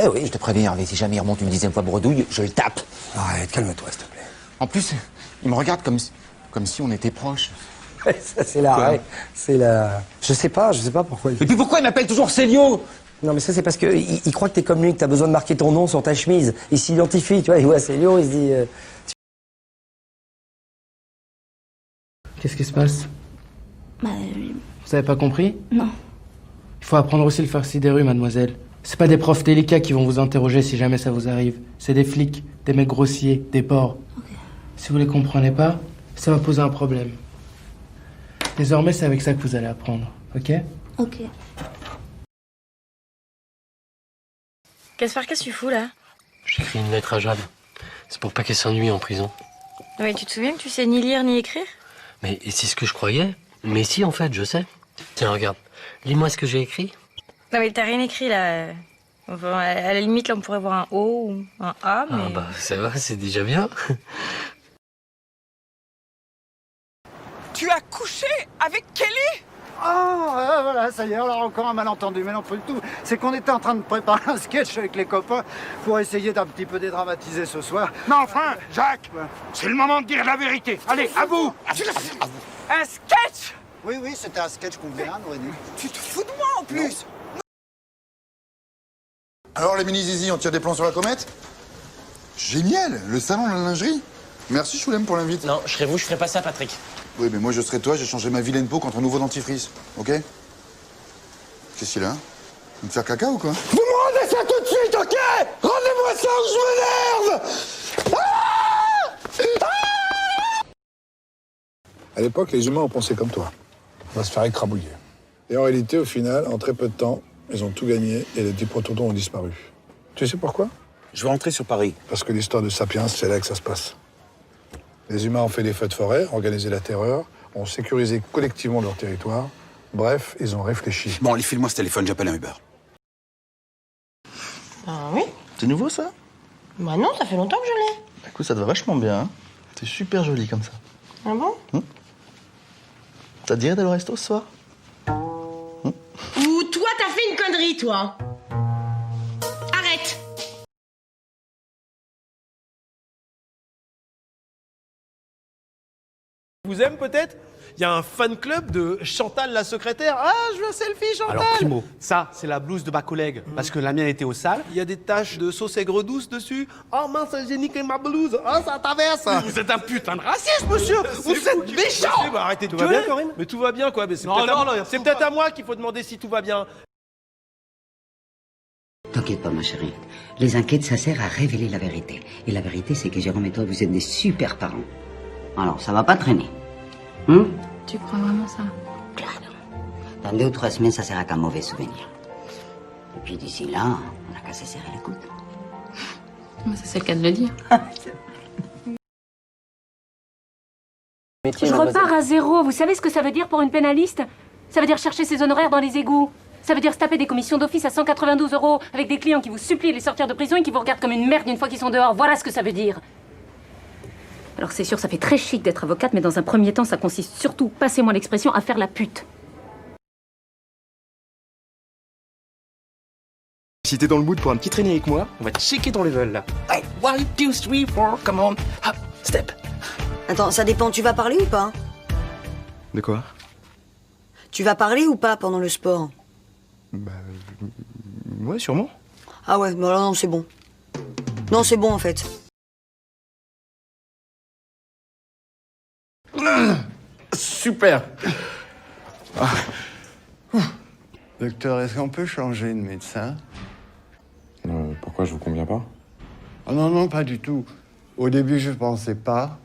Eh oui, je te préviens, Hervé, si jamais il remonte une 10e fois bredouille, je le tape. Arrête, calme-toi, s'il te plaît. En plus, il me regarde comme si on était proches. Ça, c'est la... Quoi? Ouais, c'est la... Je sais pas pourquoi. Et puis pourquoi il m'appelle toujours Célio? Non, mais ça, c'est parce que il croit que t'es comme lui, que t'as besoin de marquer ton nom sur ta chemise. Il s'identifie, tu vois, il voit Célio, il se dit... Qu'est-ce qui se passe? Bah... Vous avez pas compris? Non. Il faut apprendre aussi le farci des rues, mademoiselle. C'est pas des profs délicats qui vont vous interroger si jamais ça vous arrive. C'est des flics, des mecs grossiers, des porcs. Okay. Si vous les comprenez pas, ça va poser un problème. Désormais, c'est avec ça que vous allez apprendre, ok? Ok. Gaspard, qu'est-ce que tu fous là? J'écris une lettre à Jade. C'est pour pas qu'elle s'ennuie en prison. Ouais, tu te souviens que tu sais ni lire ni écrire? Mais c'est ce que je croyais. Mais si, en fait, je sais. Tiens, regarde. Lis-moi ce que j'ai écrit. Non mais t'as rien écrit là. Enfin, à la limite là on pourrait voir un O ou un A, mais... Ah bah ça va, c'est déjà bien. Tu as couché avec Kelly? Ah, voilà, ça y est, on a encore un malentendu. Mais non, pas du tout. C'est qu'on était en train de préparer un sketch avec les copains pour essayer d'un petit peu dédramatiser ce soir. Mais enfin, Jacques, c'est le moment de dire la vérité. Allez, à vous. Un sketch? Oui, c'était un sketch qu'on faisait, hein, Noémie. Tu te fous de moi en plus? Alors les mini-zizi, on tire des plans sur la comète? Génial, le salon de la lingerie. Merci Choulem pour l'invite. Non, je serais vous, je ferais pas ça, Patrick. Oui, mais moi je serais toi, j'ai changé ma vilaine peau contre un nouveau dentifrice, ok? Qu'est-ce qu'il a? Me faire caca ou quoi? Vous me rendez ça tout de suite, ok? Rendez-moi ça ou je m'énerve! À l'époque, les humains ont pensé comme toi. On va se faire écrabouiller. Et en réalité, au final, en très peu de temps, ils ont tout gagné et les 10 protodons ont disparu. Tu sais pourquoi? Je veux rentrer sur Paris. Parce que l'histoire de Sapiens, c'est là que ça se passe. Les humains ont fait des feux de forêt, organisé la terreur, ont sécurisé collectivement leur territoire. Bref, ils ont réfléchi. Bon, allez, file-moi ce téléphone, j'appelle un Uber. Ah oui? C'est nouveau, ça? Bah non, ça fait longtemps que je l'ai. Bah, écoute, ça te va vachement bien, hein. T'es super jolie comme ça. Ah bon? Ça te dirait d'aller au resto ce soir? Ou toi, t'as fait une connerie, toi. Arrête. Vous aime peut-être? Il y a un fan club de Chantal la secrétaire. Ah, je veux un selfie, Chantal! Alors, Primo, ça, c'est la blouse de ma collègue, parce que la mienne était au sale. Il y a des taches de sauce aigre douce dessus. Oh mince, j'ai niqué ma blouse. Oh, ça traverse. Vous êtes un putain de raciste, monsieur! Vous êtes méchant! Bah, arrêtez de Tout va bien, gueuler. Corinne? Mais tout va bien, quoi. Mais c'est Non, peut-être non, à... non, c'est peut-être à moi qu'il faut demander si tout va bien. T'inquiète pas, ma chérie. Les enquêtes, ça sert à révéler la vérité. Et la vérité, c'est que Jérôme et toi, vous êtes des super parents. Alors, ça va pas traîner. Tu crois vraiment ça? Claro. Dans 2 ou 3 semaines, ça sera qu'un mauvais souvenir. Et puis d'ici là, on n'a qu'à se serrer les coudes. Mais ça, c'est le cas de le dire. Je repars à zéro. Vous savez ce que ça veut dire pour une pénaliste? Ça veut dire chercher ses honoraires dans les égouts. Ça veut dire se taper des commissions d'office à 192 € avec des clients qui vous supplient de les sortir de prison et qui vous regardent comme une merde une fois qu'ils sont dehors. Voilà ce que ça veut dire. Alors c'est sûr, ça fait très chic d'être avocate, mais dans un premier temps, ça consiste surtout, passez-moi l'expression, à faire la pute. Si t'es dans le mood pour un petit training avec moi, on va checker ton level, là. Hey, 1, 2, 3, 4, come on. Hop, step. Attends, ça dépend, tu vas parler ou pas? De quoi? Tu vas parler ou pas pendant le sport? Bah... ouais, sûrement. Ah ouais, bah alors non, c'est bon. Non, c'est bon en fait. Super. Docteur, est-ce qu'on peut changer de médecin? Pourquoi je vous conviens pas? Oh non, non, pas du tout. Au début, je pensais pas.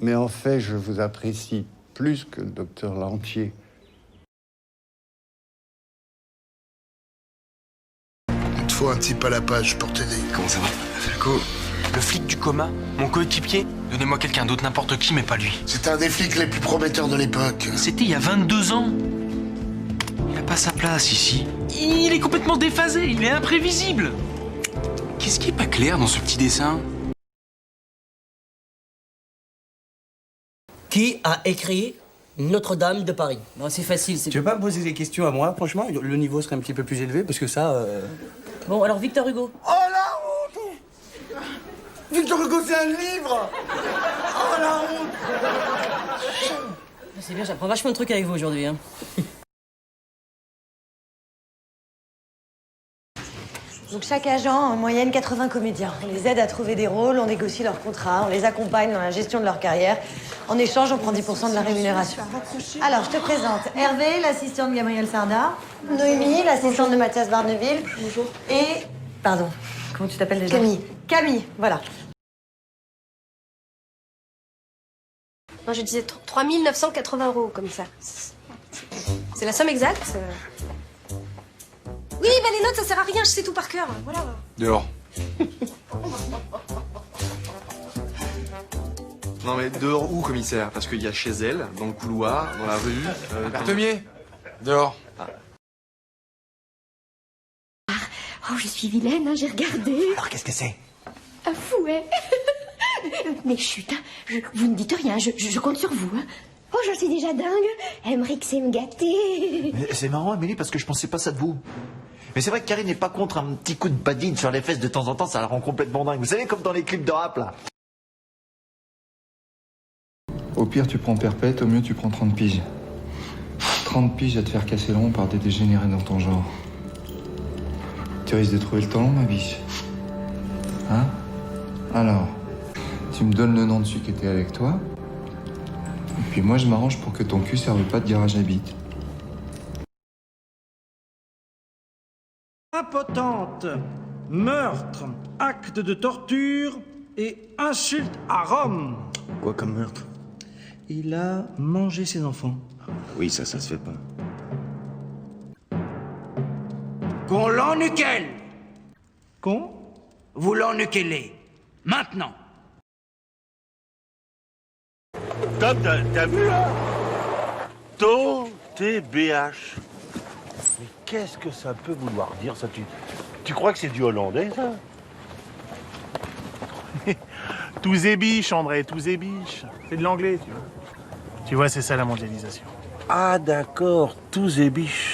Mais en fait, je vous apprécie plus que le docteur Lantier. Il te faut un type à la page pour t'aider. Comment ça va? Falco, le flic du coma, mon coéquipier, donnez-moi quelqu'un d'autre, n'importe qui, mais pas lui. C'était un des flics les plus prometteurs de l'époque. C'était il y a 22 ans. Il a pas sa place ici. Il est complètement déphasé, il est imprévisible. Qu'est-ce qui est pas clair dans ce petit dessin? Qui a écrit Notre-Dame de Paris? Non, c'est facile. Tu veux pas me poser des questions à moi? Franchement, le niveau serait un petit peu plus élevé, parce que ça... Bon, alors Victor Hugo. Oh la honte! Victor Hugo, c'est un livre! Oh la honte! C'est bien, j'apprends vachement de trucs avec vous aujourd'hui. Hein. Donc chaque agent a en moyenne 80 comédiens. On les aide à trouver des rôles, on négocie leurs contrats, on les accompagne dans la gestion de leur carrière. En échange, on prend 10% de la rémunération. Alors, je te présente Hervé, l'assistant de Gabriel Sarda, Noémie, l'assistante de Mathias Barneville. Bonjour. Et... Pardon, comment tu t'appelles déjà? Camille. Camille, voilà. Non, je disais 3 980 €, comme ça. C'est la somme exacte. Oui, mais les notes, ça sert à rien, je sais tout par cœur. Voilà. Dehors. Non mais dehors où, commissaire? Parce qu'il y a chez elle, dans le couloir, dans la rue... Berthemier, dehors. Oh, je suis vilaine, hein, j'ai regardé. Alors, qu'est-ce que c'est? Un fouet. Mais chut, hein, vous ne dites rien, je compte sur vous. Hein. Oh, je suis déjà dingue. Emmerich sait me gâter. C'est marrant, Amélie, parce que je pensais pas ça de vous. Mais c'est vrai que Karine n'est pas contre un petit coup de badine sur les fesses de temps en temps, ça la rend complètement dingue. Vous savez, comme dans les clips de rap, là. Au pire, tu prends perpète, au mieux, tu prends 30 piges. 30 piges à te faire casser le rond par des dégénérés dans ton genre. Tu risques de trouver le temps long, ma biche. Hein? Alors, tu me donnes le nom de celui qui était avec toi, et puis moi, je m'arrange pour que ton cul serve pas de garage à bite. Impotente, meurtre, acte de torture et insulte à Rome. Quoi comme meurtre? Il a mangé ses enfants. Oui, ça se fait pas. Qu'on l'ennuquelle. Qu'on vous l'ennuquelez. Maintenant. Tom, t'as vu là? TBH. Mais qu'est-ce que ça peut vouloir dire ça? Tu crois que c'est du hollandais ça? Tous et biche, André, tous et biche. C'est de l'anglais, tu vois. Tu vois, c'est ça la mondialisation. Ah d'accord, tous et biche.